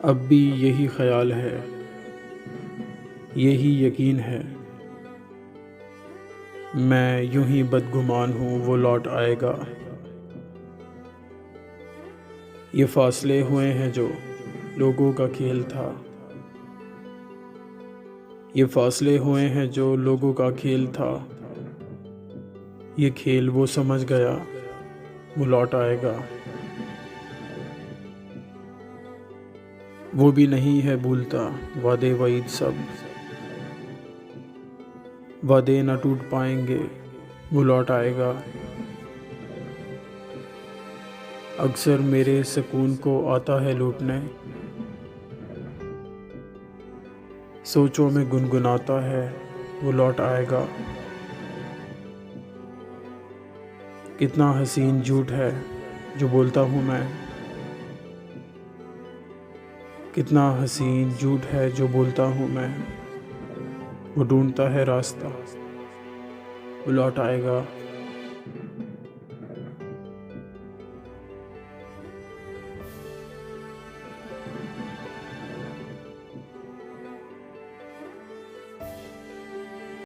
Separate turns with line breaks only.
अब भी यही ख्याल है, यही यकीन है, मैं यूं ही बदगुमान हूँ वो लौट आएगा। ये फासले हुए हैं जो लोगों का खेल था, ये फासले हुए हैं जो लोगों का खेल था। ये खेल वो समझ गया, वो लौट आएगा। वो भी नहीं है भूलता वादे वईद सब, वादे न टूट पाएंगे, वो लौट आएगा। अक्सर मेरे सुकून को आता है लूटने, सोचों में गुनगुनाता है, वो लौट आएगा। कितना हसीन झूठ है जो बोलता हूँ मैं, कितना हसीन झूठ है जो बोलता हूँ मैं। वो ढूंढता है रास्ता, वो लौट आएगा।